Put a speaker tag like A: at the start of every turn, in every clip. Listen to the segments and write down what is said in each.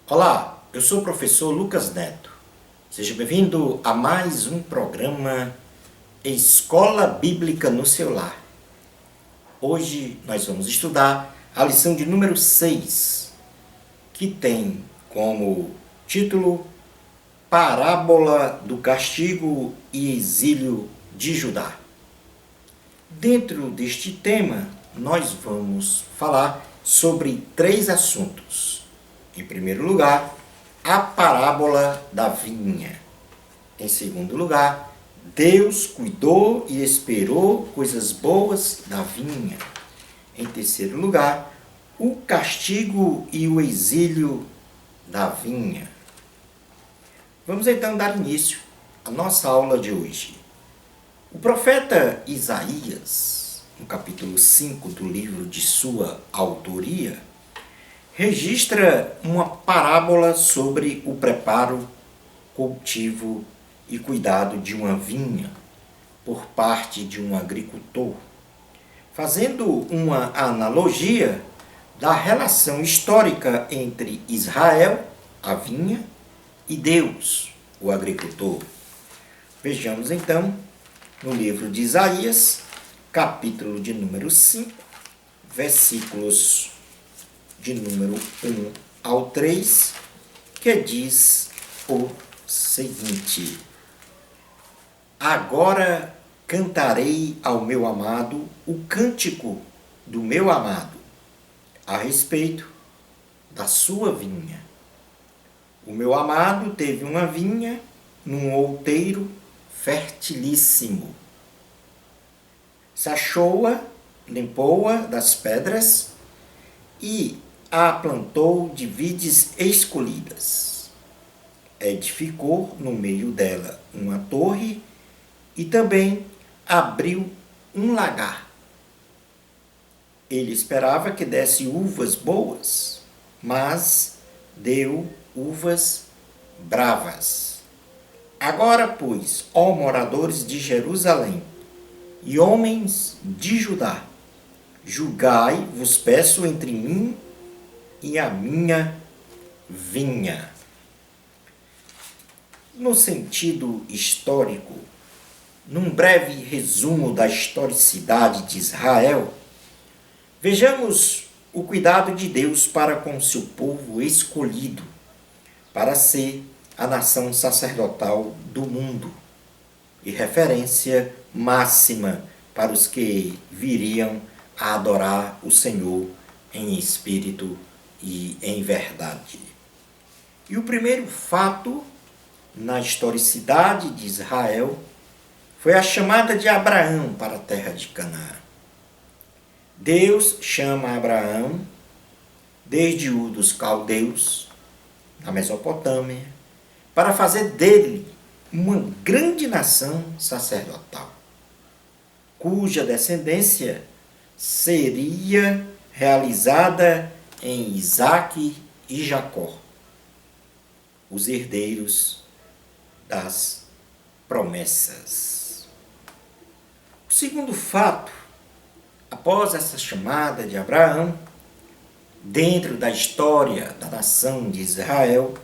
A: Olá, eu sou o professor Lucas Neto. Seja bem-vindo a mais um programa Escola Bíblica no seu lar. Hoje nós vamos estudar a lição de número 6, que tem como título Parábola do Castigo e Exílio de Judá. Dentro deste tema, nós vamos falar sobre 3 assuntos. Em primeiro lugar, a parábola da vinha. Em segundo lugar, Deus cuidou e esperou coisas boas da vinha. Em terceiro lugar, o castigo e o exílio da vinha. Vamos então dar início à nossa aula de hoje. O profeta Isaías, no capítulo 5 do livro de sua autoria, registra uma parábola sobre o preparo, cultivo e cuidado de uma vinha por parte de um agricultor, fazendo uma analogia da relação histórica entre Israel, a vinha, e Deus, o agricultor. Vejamos então no livro de Isaías, capítulo de número 5, versículos de número 1 ao 3, que diz o seguinte: Agora cantarei ao meu amado o cântico do meu amado, a respeito da sua vinha. O meu amado teve uma vinha num outeiro fertilíssimo. Sachou-a, limpou-a das pedras e a plantou de vides escolhidas. Edificou no meio dela uma torre e também abriu um lagar. Ele esperava que desse uvas boas, mas deu uvas bravas. Agora, pois, ó moradores de Jerusalém e homens de Judá, julgai, vos peço, entre mim e a minha vinha. No sentido histórico, num breve resumo da historicidade de Israel, vejamos o cuidado de Deus para com seu povo escolhido, para ser a nação sacerdotal do mundo e referência máxima para os que viriam a adorar o Senhor em espírito e em verdade. E o primeiro fato na historicidade de Israel foi a chamada de Abraão para a terra de Canaã. Deus chama Abraão desde Ur dos Caldeus, na Mesopotâmia, para fazer dele uma grande nação sacerdotal, cuja descendência seria realizada em Isaque e Jacó, os herdeiros das promessas. O segundo fato, após essa chamada de Abraão, dentro da história da nação de Israel,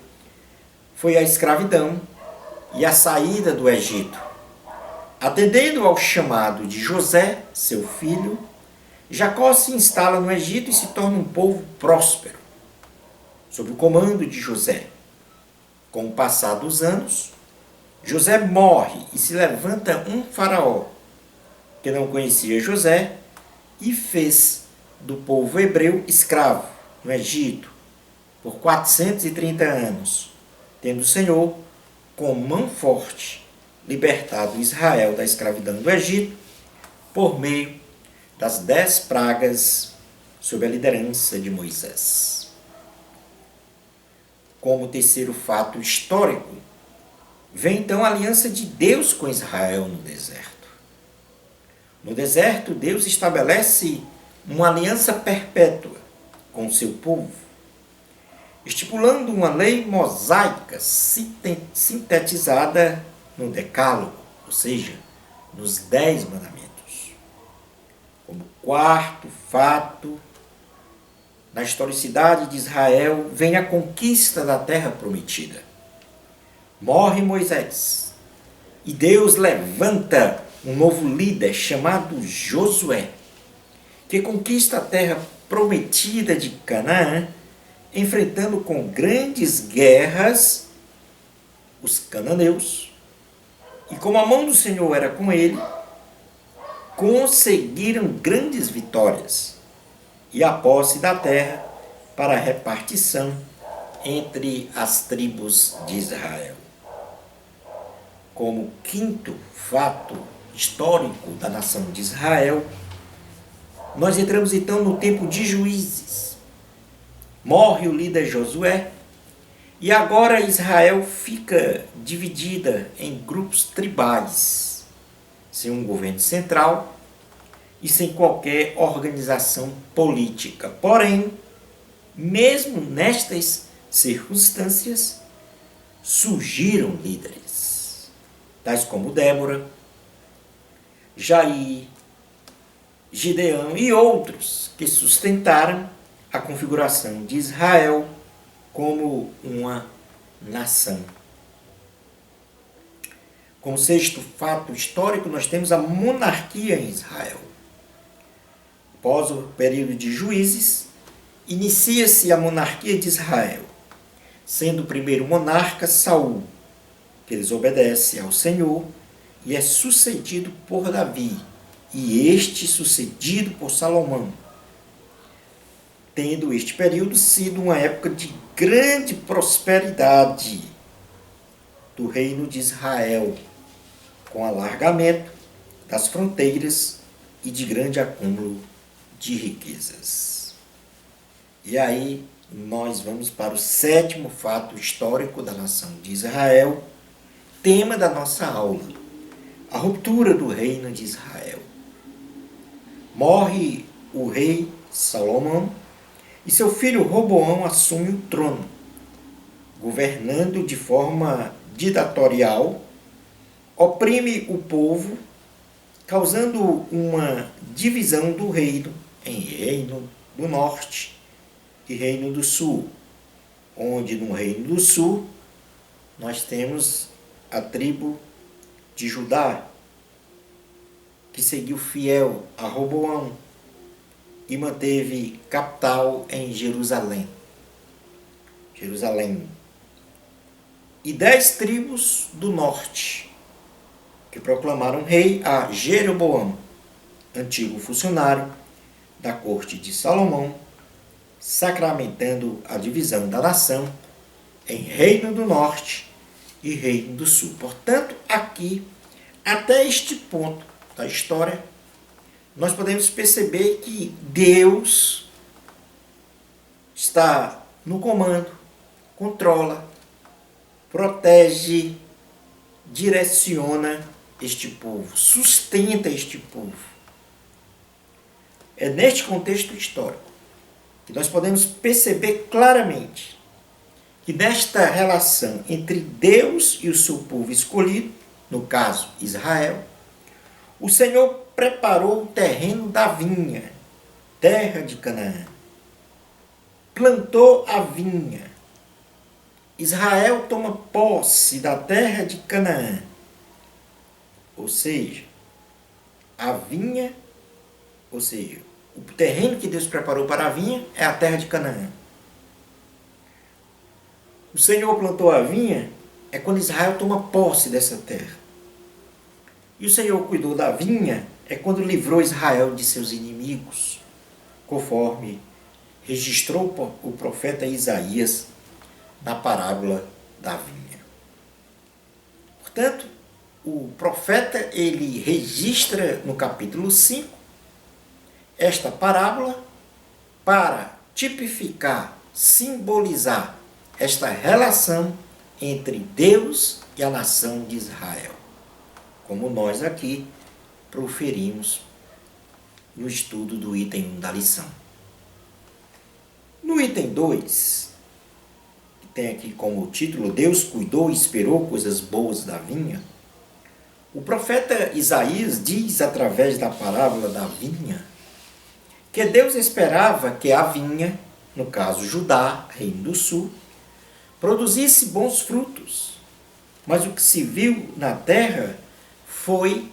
A: foi a escravidão e a saída do Egito. Atendendo ao chamado de José, seu filho, Jacó se instala no Egito e se torna um povo próspero, sob o comando de José. Com o passar dos anos, José morre e se levanta um faraó, que não conhecia José, e fez do povo hebreu escravo no Egito por 430 anos, tendo o Senhor, com mão forte, libertado Israel da escravidão do Egito por meio das 10 pragas sob a liderança de Moisés. Como terceiro fato histórico, vem então a aliança de Deus com Israel no deserto. No deserto, Deus estabelece uma aliança perpétua com o seu povo, estipulando uma lei mosaica sintetizada no Decálogo, ou seja, nos 10 mandamentos. Como quarto fato na historicidade de Israel, vem a conquista da terra prometida. Morre Moisés e Deus levanta um novo líder chamado Josué, que conquista a terra prometida de Canaã, enfrentando com grandes guerras os cananeus. E como a mão do Senhor era com ele, conseguiram grandes vitórias e a posse da terra para a repartição entre as tribos de Israel. Como quinto fato histórico da nação de Israel, nós entramos então no tempo de Juízes. Morre o líder Josué e agora Israel fica dividida em grupos tribais, sem um governo central e sem qualquer organização política. Porém, mesmo nestas circunstâncias, surgiram líderes, tais como Débora, Jair, Gideão e outros que sustentaram a configuração de Israel como uma nação. Como sexto fato histórico, nós temos a monarquia em Israel. Após o período de Juízes, inicia-se a monarquia de Israel, sendo o primeiro monarca Saul, que desobedece ao Senhor e é sucedido por Davi, e este sucedido por Salomão, tendo este período sido uma época de grande prosperidade do reino de Israel, com alargamento das fronteiras e de grande acúmulo de riquezas. E aí nós vamos para o sétimo fato histórico da nação de Israel, tema da nossa aula, a ruptura do reino de Israel. Morre o rei Salomão e seu filho Roboão assume o trono, governando de forma ditatorial, oprime o povo, causando uma divisão do reino em reino do norte e reino do sul, onde no reino do sul nós temos a tribo de Judá, que seguiu fiel a Roboão e manteve capital em Jerusalém. E 10 tribos do norte, que proclamaram rei a Jeroboão, antigo funcionário da corte de Salomão, sacramentando a divisão da nação em reino do norte e reino do sul. Portanto, aqui, até este ponto da história, nós podemos perceber que Deus está no comando, controla, protege, direciona este povo, sustenta este povo. É neste contexto histórico que nós podemos perceber claramente que nesta relação entre Deus e o seu povo escolhido, no caso Israel, o Senhor preparou o terreno da vinha, terra de Canaã. Plantou a vinha. Israel toma posse da terra de Canaã. Ou seja, a vinha, ou seja, o terreno que Deus preparou para a vinha é a terra de Canaã. O Senhor plantou a vinha é quando Israel toma posse dessa terra. E o Senhor cuidou da vinha é quando livrou Israel de seus inimigos, conforme registrou o profeta Isaías na parábola da vinha. Portanto, o profeta ele registra no capítulo 5 esta parábola para tipificar, simbolizar esta relação entre Deus e a nação de Israel, como nós aqui proferimos no estudo do item 1 da lição. No item 2, que tem aqui como título Deus cuidou e esperou coisas boas da vinha, o profeta Isaías diz através da parábola da vinha que Deus esperava que a vinha no caso Judá, reino do sul, produzisse bons frutos, mas o que se viu na terra foi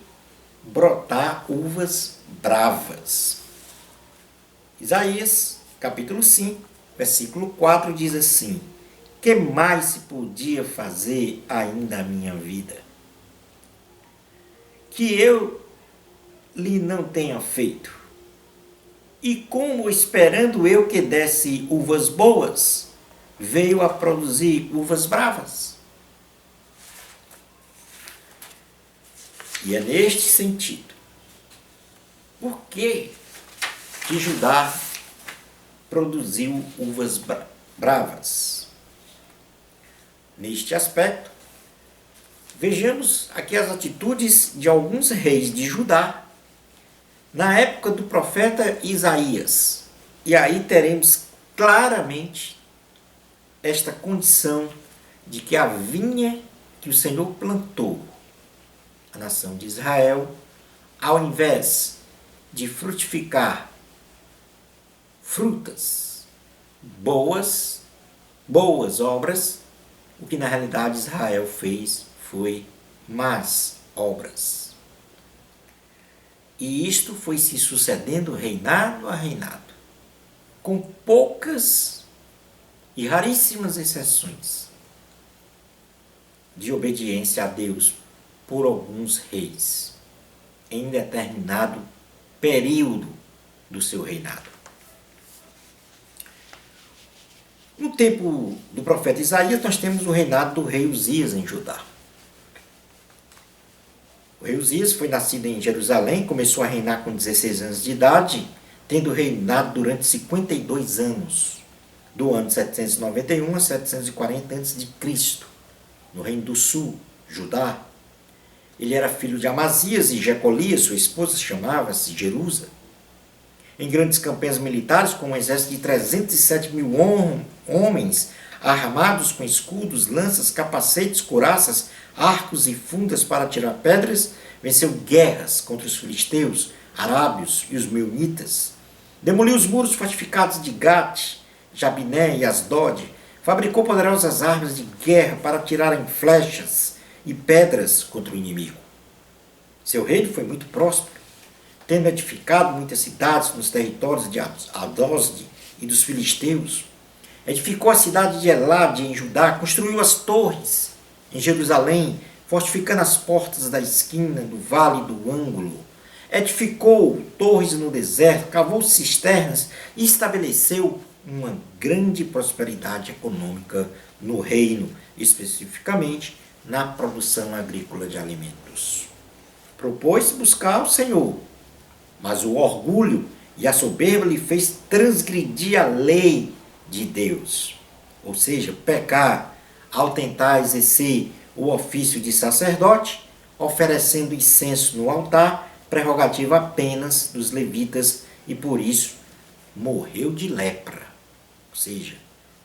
A: brotar uvas bravas. Isaías, capítulo 5, versículo 4 diz assim: que mais se podia fazer ainda a minha vida? Que eu lhe não tenha feito? E como esperando eu que desse uvas boas, veio a produzir uvas bravas? E é neste sentido. Por que Judá produziu uvas bravas? Neste aspecto, vejamos aqui as atitudes de alguns reis de Judá na época do profeta Isaías. E aí teremos claramente esta condição de que a vinha que o Senhor plantou, a nação de Israel, ao invés de frutificar frutas, boas obras, o que na realidade Israel fez foi más obras. E isto foi se sucedendo reinado a reinado, com poucas e raríssimas exceções de obediência a Deus por alguns reis, em determinado período do seu reinado. No tempo do profeta Isaías, nós temos o reinado do rei Uzias em Judá. O rei Uzias foi nascido em Jerusalém, começou a reinar com 16 anos de idade, tendo reinado durante 52 anos, do ano 791 a 740 a.C., no reino do sul, Judá. Ele era filho de Amazias e Jecolias, sua esposa chamava-se Jerusa. Em grandes campanhas militares, com um exército de 307 mil homens, armados com escudos, lanças, capacetes, couraças, arcos e fundas para tirar pedras, venceu guerras contra os filisteus, arábios e os meunitas. Demoliu os muros fortificados de Gate, Jabiné e Asdod. Fabricou poderosas armas de guerra para atirarem flechas e pedras contra o inimigo. Seu reino foi muito próspero, tendo edificado muitas cidades nos territórios de Adosde e dos filisteus. Edificou a cidade de Elade em Judá, construiu as torres em Jerusalém, fortificando as portas da esquina do vale do ângulo. Edificou torres no deserto, cavou cisternas e estabeleceu uma grande prosperidade econômica no reino, especificamente na produção agrícola de alimentos. Propôs-se buscar o Senhor, mas o orgulho e a soberba lhe fez transgredir a lei de Deus, ou seja, pecar ao tentar exercer o ofício de sacerdote, oferecendo incenso no altar, prerrogativa apenas dos levitas, e por isso morreu de lepra. Ou seja,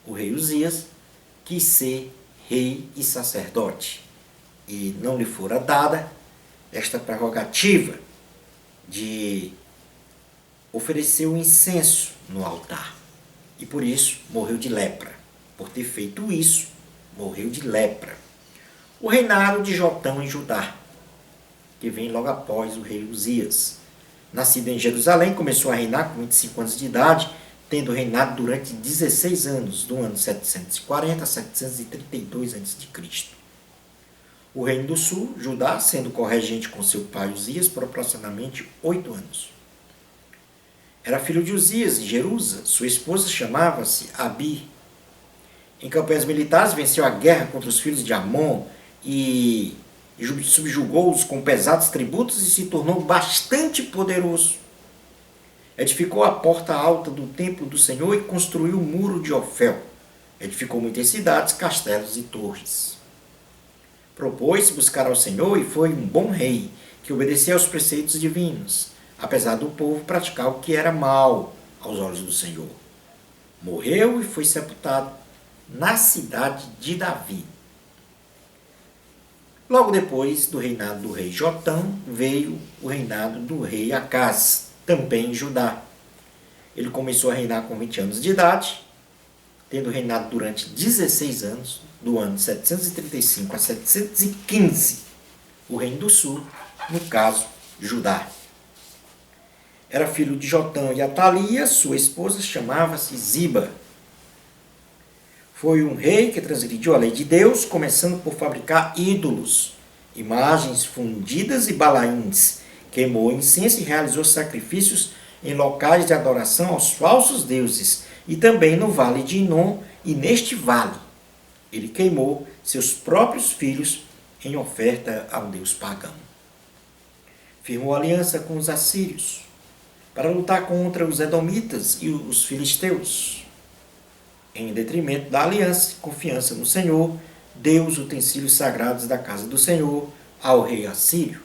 A: o rei Uzias quis ser rei e sacerdote, e não lhe fora dada esta prerrogativa de oferecer o incenso no altar. E por isso morreu de lepra. Por ter feito isso, morreu de lepra. O reinado de Jotão em Judá, que vem logo após o rei Uzias. Nascido em Jerusalém, começou a reinar com 25 anos de idade, tendo reinado durante 16 anos, do ano 740 a 732 a.C. O reino do sul, Judá, sendo corregente com seu pai Uzias por aproximadamente 8 anos. Era filho de Uzias e Jerusa, sua esposa chamava-se Abi. Em campanhas militares venceu a guerra contra os filhos de Amon e subjugou-os com pesados tributos e se tornou bastante poderoso. Edificou a porta alta do templo do Senhor e construiu o muro de Ofel. Edificou muitas cidades, castelos e torres. Propôs-se buscar ao Senhor e foi um bom rei, que obedecia aos preceitos divinos, apesar do povo praticar o que era mal aos olhos do Senhor. Morreu e foi sepultado na cidade de Davi. Logo depois do reinado do rei Jotão, veio o reinado do rei Acaz, também em Judá. Ele começou a reinar com 20 anos de idade, tendo reinado durante 16 anos, do ano 735 a 715, o reino do sul, no caso, Judá. Era filho de Jotão e Atalia, sua esposa chamava-se Ziba. Foi um rei que transgrediu a lei de Deus, começando por fabricar ídolos, imagens fundidas e balaíns. Queimou incenso e realizou sacrifícios em locais de adoração aos falsos deuses, e também no vale de Inom, e neste vale ele queimou seus próprios filhos em oferta a um deus pagão. Firmou aliança com os assírios para lutar contra os edomitas e os filisteus. Em detrimento da aliança e confiança no Senhor, deu os utensílios sagrados da casa do Senhor ao rei assírio.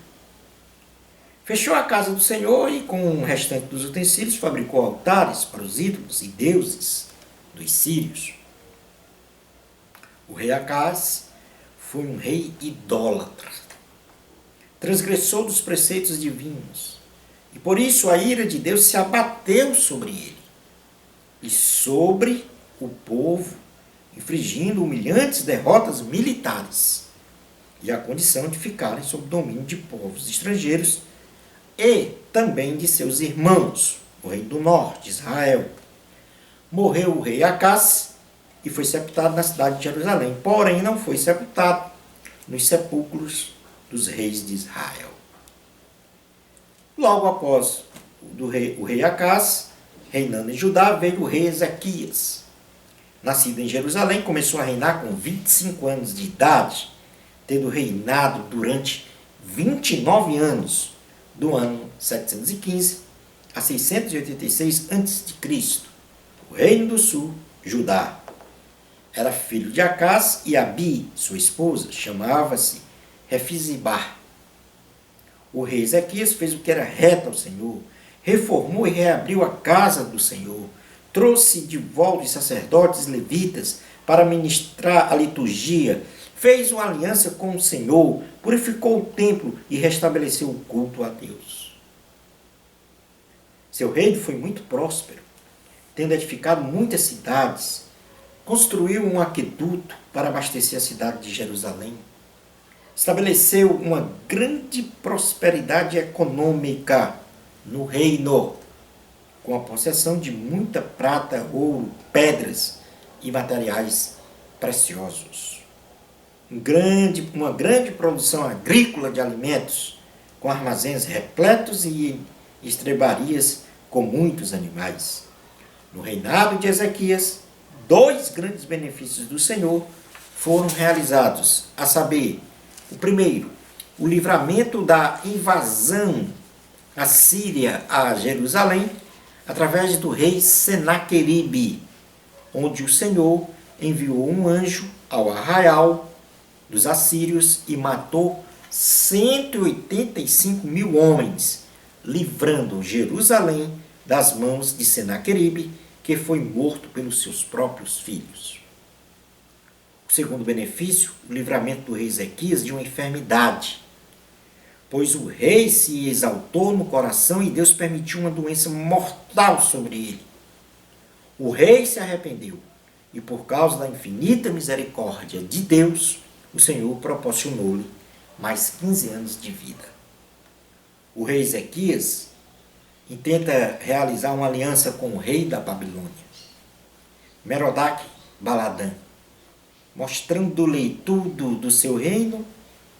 A: Fechou a casa do Senhor e, com o restante dos utensílios, fabricou altares para os ídolos e deuses dos sírios. O rei Acaz foi um rei idólatra. Transgressou dos preceitos divinos. E por isso a ira de Deus se abateu sobre ele e sobre o povo, infligindo humilhantes derrotas militares e a condição de ficarem sob domínio de povos estrangeiros e também de seus irmãos, o rei do norte, Israel. Morreu o rei Acaz e foi sepultado na cidade de Jerusalém, porém não foi sepultado nos sepulcros dos reis de Israel. Logo após o rei Acaz, reinando em Judá, veio o rei Ezequias. Nascido em Jerusalém, começou a reinar com 25 anos de idade, tendo reinado durante 29 anos, do ano 715 a 686 a.C. O reino do sul, Judá. Era filho de Acaz e Abi, sua esposa, chamava-se Refizibá. O rei Ezequias fez o que era reto ao Senhor, reformou e reabriu a casa do Senhor, trouxe de volta os sacerdotes levitas para ministrar a liturgia, fez uma aliança com o Senhor, purificou o templo e restabeleceu o culto a Deus. Seu reino foi muito próspero, tendo edificado muitas cidades, construiu um aqueduto para abastecer a cidade de Jerusalém, estabeleceu uma grande prosperidade econômica no reino, com a possessão de muita prata, ouro, pedras e materiais preciosos. Uma grande produção agrícola de alimentos, com armazéns repletos e estrebarias com muitos animais. No reinado de Ezequias, 2 grandes benefícios do Senhor foram realizados, a saber, o primeiro, o livramento da invasão assíria a Jerusalém, através do rei Senaqueribe, onde o Senhor enviou um anjo ao arraial dos assírios e matou 185 mil homens, livrando Jerusalém das mãos de Senaqueribe, que foi morto pelos seus próprios filhos. O segundo benefício, o livramento do rei Ezequias de uma enfermidade, pois o rei se exaltou no coração e Deus permitiu uma doença mortal sobre ele. O rei se arrependeu e, por causa da infinita misericórdia de Deus, o Senhor proporcionou-lhe mais 15 anos de vida. O rei Ezequias intenta realizar uma aliança com o rei da Babilônia, Merodach Baladã, mostrando-lhe tudo do seu reino.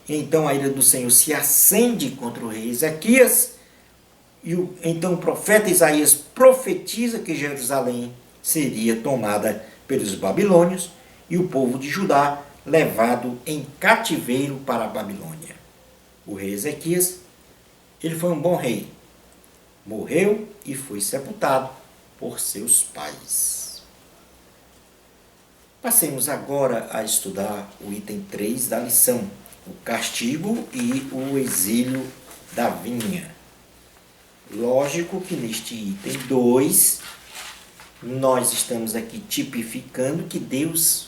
A: Então a ira do Senhor se acende contra o rei Ezequias, e então o profeta Isaías profetiza que Jerusalém seria tomada pelos babilônios e o povo de Judá levado em cativeiro para a Babilônia. O rei Ezequias, ele foi um bom rei, morreu e foi sepultado por seus pais. Passemos agora a estudar o item 3 da lição, o castigo e o exílio da vinha. Lógico que neste item 2, nós estamos aqui tipificando que Deus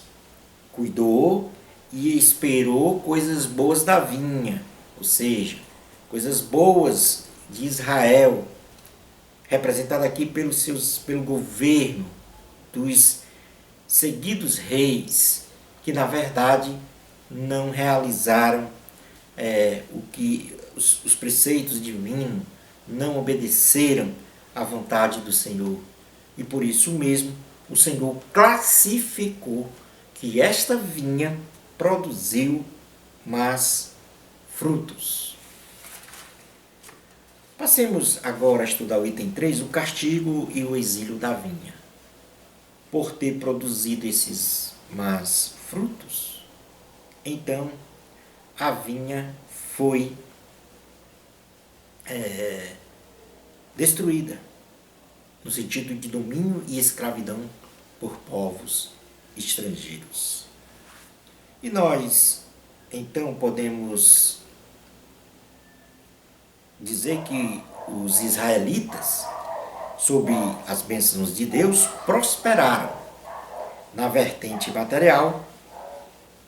A: cuidou e esperou coisas boas da vinha, ou seja, coisas boas de Israel, representada aqui pelo governo dos seguidos reis que, na verdade, não realizaram os preceitos divinos, não obedeceram à vontade do Senhor. E por isso mesmo o Senhor classificou que esta vinha produziu mais frutos. Passemos agora a estudar o item 3, o castigo e o exílio da vinha. Por ter produzido esses más frutos, então a vinha foi destruída, no sentido de domínio e escravidão por povos estrangeiros. E nós, então, podemos dizer que os israelitas, sob as bênçãos de Deus, prosperaram na vertente material,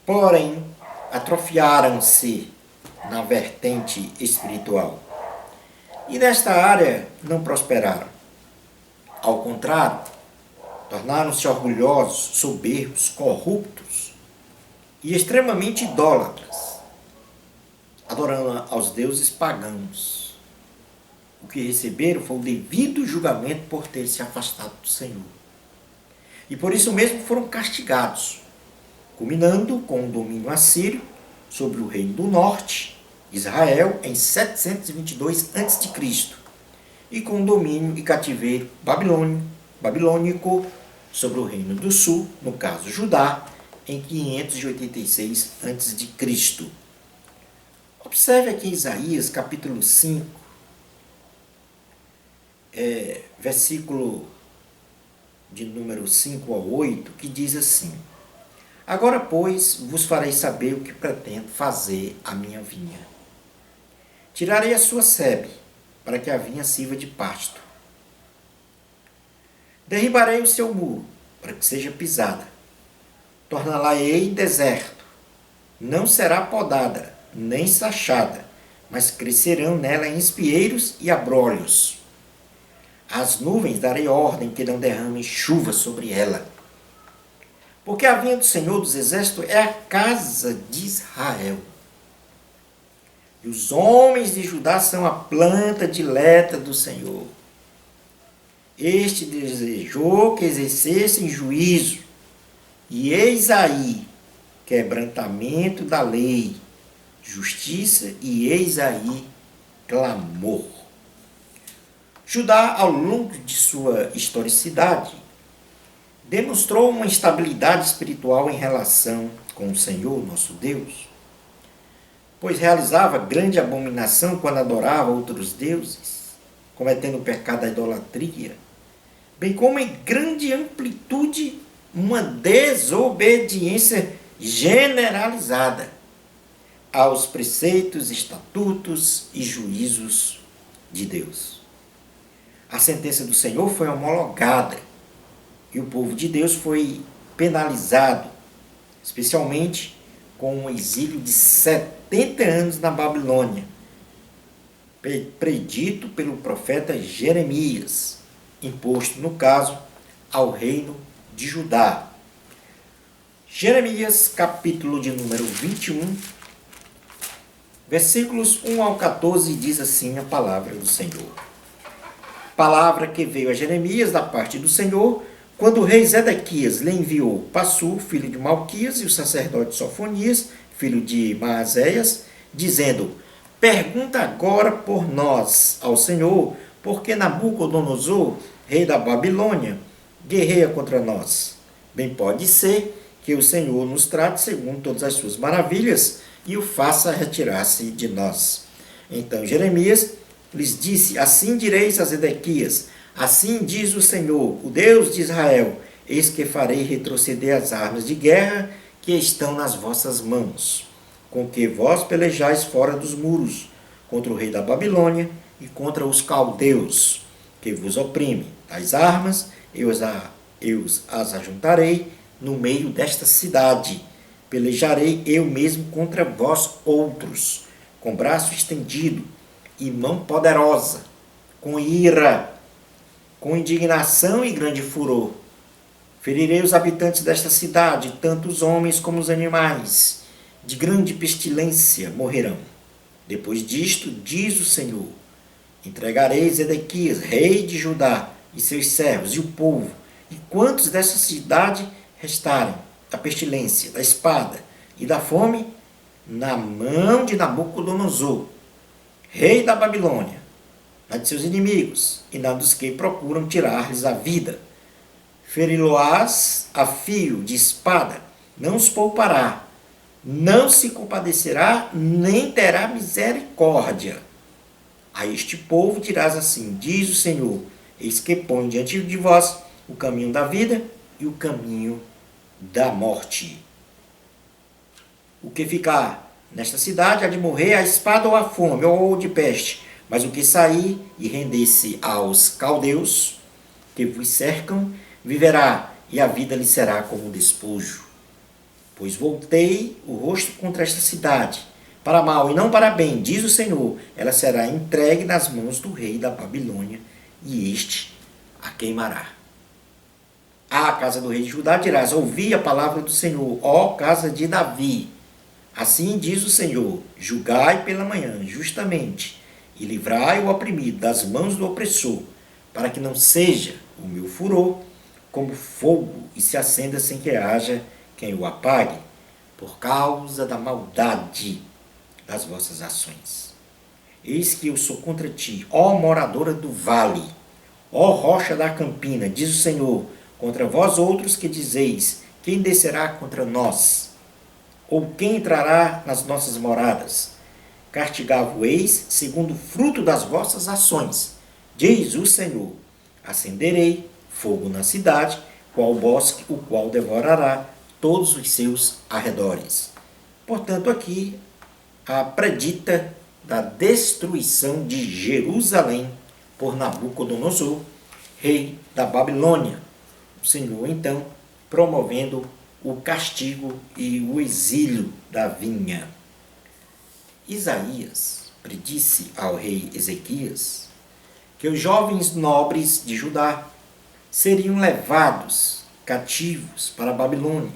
A: porém atrofiaram-se na vertente espiritual. E nesta área não prosperaram. Ao contrário, tornaram-se orgulhosos, soberbos, corruptos e extremamente idólatras, adorando aos deuses pagãos. O que receberam foi o devido julgamento por ter se afastado do Senhor. E por isso mesmo foram castigados, culminando com o domínio assírio sobre o reino do norte, Israel, em 722 a.C., e com o domínio e cativeiro babilônico sobre o reino do sul, no caso Judá, em 586 a.C. Observe aqui Isaías capítulo 5, versículo de número 5 ao 8, que diz assim: Agora, pois, vos farei saber o que pretendo fazer à minha vinha. Tirarei a sua sebe, para que a vinha sirva de pasto. Derribarei o seu muro, para que seja pisada. Torná-la-ei deserto. Não será podada, nem sachada, mas crescerão nela espieiros e abrolhos. Às nuvens darei ordem que não derramem chuva sobre ela. Porque a vinha do Senhor dos Exércitos é a casa de Israel. E os homens de Judá são a planta dileta do Senhor. Este desejou que exercessem juízo, e eis aí quebrantamento da lei, justiça, e eis aí clamor. Judá, ao longo de sua historicidade, demonstrou uma instabilidade espiritual em relação com o Senhor, nosso Deus, pois realizava grande abominação quando adorava outros deuses, cometendo o pecado da idolatria, bem como em grande amplitude uma desobediência generalizada aos preceitos, estatutos e juízos de Deus. A sentença do Senhor foi homologada e o povo de Deus foi penalizado, especialmente com um exílio de 70 anos na Babilônia, predito pelo profeta Jeremias, imposto, no caso, ao reino de Judá. Jeremias, capítulo de número 21, versículos 1 ao 14, diz assim a palavra do Senhor. Palavra que veio a Jeremias da parte do Senhor, quando o rei Zedequias lhe enviou Passur, filho de Malquias, e o sacerdote Sofonias, filho de Maazéias, dizendo: Pergunta agora por nós ao Senhor, porque Nabucodonosor, rei da Babilônia, guerreia contra nós. Bem pode ser que o Senhor nos trate segundo todas as suas maravilhas e o faça retirar-se de nós. Então Jeremias lhes disse: Assim direis a Zedequias: Assim diz o Senhor, o Deus de Israel: Eis que farei retroceder as armas de guerra que estão nas vossas mãos, com que vós pelejais fora dos muros, contra o rei da Babilônia e contra os caldeus, que vos oprimem. Tais armas eu as ajuntarei no meio desta cidade. Pelejarei eu mesmo contra vós outros, com braço estendido e mão poderosa, com ira, com indignação e grande furor. Ferirei os habitantes desta cidade, tanto os homens como os animais. De grande pestilência morrerão. Depois disto, diz o Senhor, entregarei Zedequias, rei de Judá, e seus servos, e o povo, e quantos dessa cidade restarem, da pestilência, da espada e da fome, na mão de Nabucodonosor, rei da Babilônia, na de seus inimigos, e na dos que procuram tirar-lhes a vida. Feri-lo-ás a fio de espada, não os poupará, não se compadecerá, nem terá misericórdia. A este povo dirás assim, diz o Senhor, eis que põe diante de vós o caminho da vida e o caminho da morte. O que ficar nesta cidade há de morrer à espada ou à fome, ou de peste, mas o que sair e render-se aos caldeus que vos cercam, viverá, e a vida lhe será como despojo. Pois voltei o rosto contra esta cidade, para mal e não para bem, diz o Senhor, ela será entregue nas mãos do rei da Babilônia, e este a queimará. À casa do rei de Judá dirás, ouvi a palavra do Senhor, ó casa de Davi. Assim diz o Senhor, julgai pela manhã, justamente, e livrai o oprimido das mãos do opressor, para que não seja o meu furor como fogo e se acenda sem que haja quem o apague, por causa da maldade das vossas ações. Eis que eu sou contra ti, ó moradora do vale, ó rocha da campina, diz o Senhor, contra vós outros que dizeis, quem descerá contra nós? Ou quem entrará nas nossas moradas? Castigavo-eis segundo o fruto das vossas ações, diz o Senhor. Acenderei fogo na cidade, qual bosque, o qual devorará todos os seus arredores. Portanto, aqui a predita da destruição de Jerusalém por Nabucodonosor, rei da Babilônia. O Senhor, então, promovendo o castigo e o exílio da vinha. Isaías predisse ao rei Ezequias que os jovens nobres de Judá seriam levados cativos para a Babilônia,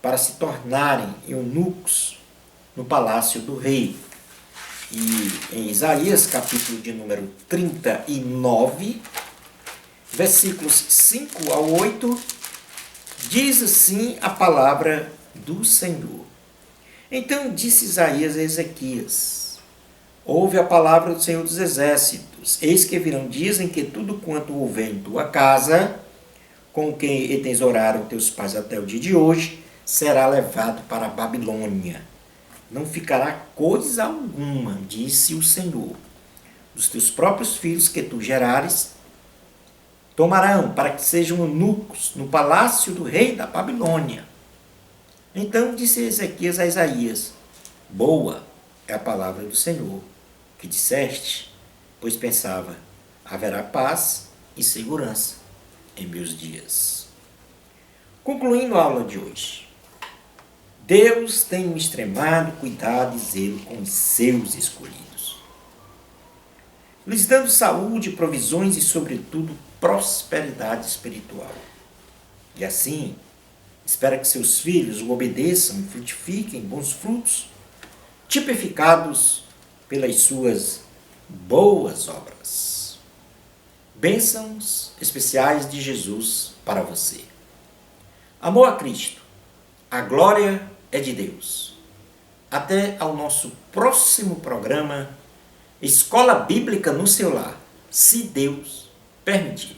A: para se tornarem eunucos no palácio do rei. E em Isaías, capítulo de número 39, versículos 5 ao 8, diz assim a palavra do Senhor. Então disse Isaías a Ezequias, ouve a palavra do Senhor dos Exércitos, eis que virão dias em que tudo quanto houver em tua casa, com quem exoraram teus pais até o dia de hoje, será levado para a Babilônia. Não ficará coisa alguma, disse o Senhor. Dos teus próprios filhos que tu gerares, tomarão para que sejam eunucos no palácio do rei da Babilônia. Então disse Ezequias a Isaías, boa é a palavra do Senhor, que disseste, pois pensava, haverá paz e segurança em meus dias. Concluindo a aula de hoje, Deus tem um extremado cuidado e zelo com os seus escolhidos, lhes dando saúde, provisões e, sobretudo, prosperidade espiritual. E assim, espera que seus filhos o obedeçam e frutifiquem bons frutos, tipificados pelas suas boas obras. Bênçãos especiais de Jesus para você. Amor a Cristo, a glória é de Deus. Até ao nosso próximo programa, Escola Bíblica no seu lar, se Deus permitir.